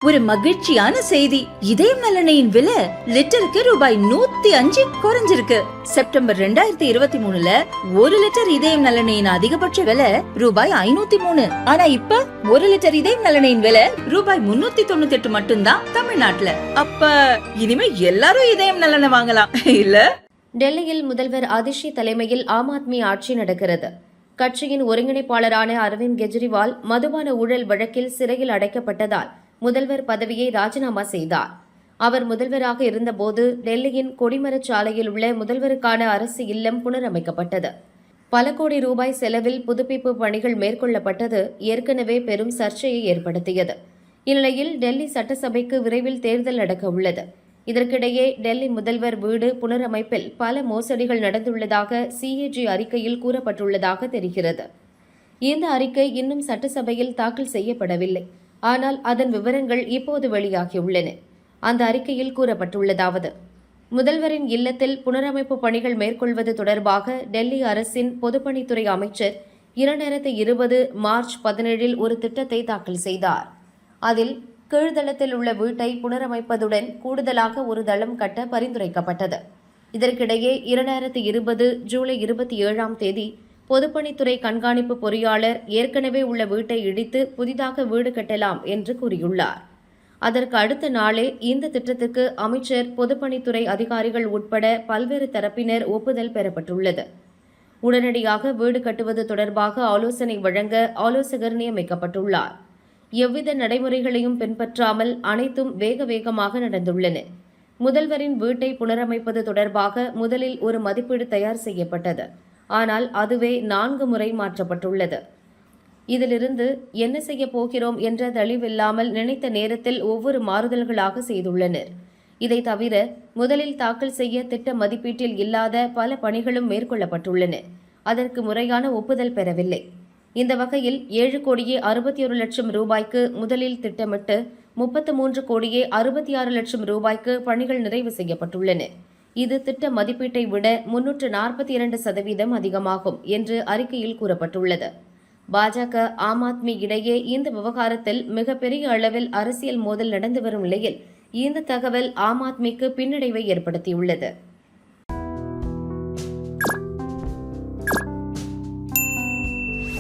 ஒரு மகிழ்ச்சியான செய்தி. இதயம் நலனையின் விலை லிட்டருக்கு ரூபாய் 105 குறைஞ்சிருக்கு. செப்டம்பர் 2023ல 1 லிட்டர் இதயம் நலனையின் அதிகபட்ச விலை ரூபாய் 503. ஆனா இப்ப 1 லிட்டர் இதயம் நலனையின் விலை ரூபாய் 398 மட்டும்தான் தமிழ்நாட்டுல. அப்ப இனிமே எல்லாரும் இதயம் நலனை வாங்கலாம் இல்ல? டெல்லியில் முதல்வர் அதிஷி தலைமையில் ஆம் ஆத்மி ஆட்சி நடக்கிறது. கட்சியின் ஒருங்கிணைப்பாளரான அரவிந்த் கெஜ்ரிவால் மதுபான ஊழல் வழக்கில் சிறையில் அடைக்கப்பட்டதால் முதல்வர் பதவியை ராஜினாமா செய்தார். அவர் முதல்வராக இருந்தபோது டெல்லியின் கொடிமரச் சாலையில் உள்ள முதல்வருக்கான அரசு இல்லம் புனரமைக்கப்பட்டது. பல கோடி ரூபாய் செலவில் புதுப்பிப்பு பணிகள் மேற்கொள்ளப்பட்டது ஏற்கனவே பெரும் சர்ச்சையை ஏற்படுத்தியது. இந்நிலையில் டெல்லி சட்டசபைக்கு விரைவில் தேர்தல் நடக்க உள்ளது. இதற்கிடையே டெல்லி முதல்வர் வீடு புனரமைப்பில் பல மோசடிகள் நடந்துள்ளதாக சிஏஜி அறிக்கையில் கூறப்பட்டுள்ளதாக தெரிகிறது. இந்த அறிக்கை இன்னும் சட்டசபையில் தாக்கல் செய்யப்படவில்லை. ஆனால் அதன் விவரங்கள் இப்போது வெளியாகியுள்ளன. அந்த அறிக்கையில் கூறப்பட்டுள்ளதாவது: முதல்வரின் இல்லத்தில் புனரமைப்பு பணிகள் மேற்கொள்வது தொடர்பாக டெல்லி அரசின் பொதுப்பணித்துறை அமைச்சர் 2020 மார்ச் 17 ஒரு திட்டத்தை தாக்கல் செய்தார். அதில் கீழ்தளத்தில் உள்ள வீட்டை புனரமைப்பதுடன் கூடுதலாக ஒரு தளம் கட்ட பரிந்துரைக்கப்பட்டது. இதற்கிடையே 2020 ஜூலை 27 பொதுப்பணித்துறை கண்காணிப்பு பொறியாளர் ஏற்கனவே உள்ள வீட்டை இடித்து புதிதாக வீடு கட்டலாம் என்று கூறியுள்ளார். அதற்கு அடுத்த நாளே இந்த திட்டத்துக்கு அமைச்சர், பொதுப்பணித்துறை அதிகாரிகள் உட்பட பல்வேறு தரப்பினர் ஒப்புதல் பெறப்பட்டுள்ளது. உடனடியாக வீடு கட்டுவது தொடர்பாக ஆலோசனை வழங்க ஆலோசகர் நியமிக்கப்பட்டுள்ளார். எவ்வித நடைமுறைகளையும் பின்பற்றாமல் அனைத்தும் வேகமாக நடந்துள்ளன. முதல்வரின் வீட்டை புனரமைப்பது தொடர்பாக முதலில் ஒரு மதிப்பீடு தயார் செய்யப்பட்டது. ஆனால் அதுவே 4 முறை மாற்றப்பட்டுள்ளது. இதிலிருந்து என்ன செய்ய போகிறோம் என்ற தெளிவில்லாமல் நினைத்த நேரத்தில் ஒவ்வொரு மாறுதல்களாக செய்துள்ளனர். இதை தவிர முதலில் தாக்கல் செய்ய திட்ட மதிப்பீட்டில் இல்லாத பல பணிகளும் மேற்கொள்ளப்பட்டுள்ளன. அதற்கு முறையான ஒப்புதல் பெறவில்லை. இந்த வகையில் 7 கோடியே 61 லட்சம் ரூபாய்க்கு முதலில் திட்டமிட்டு 33 கோடியே 66 லட்சம் ரூபாய்க்கு பணிகள் நிறைவு செய்யப்பட்டுள்ளன. இது திட்ட மதிப்பீட்டை விட 342% அதிகமாகும் என்று அறிக்கையில் கூறப்பட்டுள்ளது. பாஜக, ஆம் ஆத்மி இடையே இந்த விவகாரத்தில் மிகப்பெரிய அளவில் அரசியல் மோதல் நடந்து வரும் நிலையில் இந்த தகவல் ஆம் ஆத்மிக்கு பின்னடைவை ஏற்படுத்தியுள்ளது.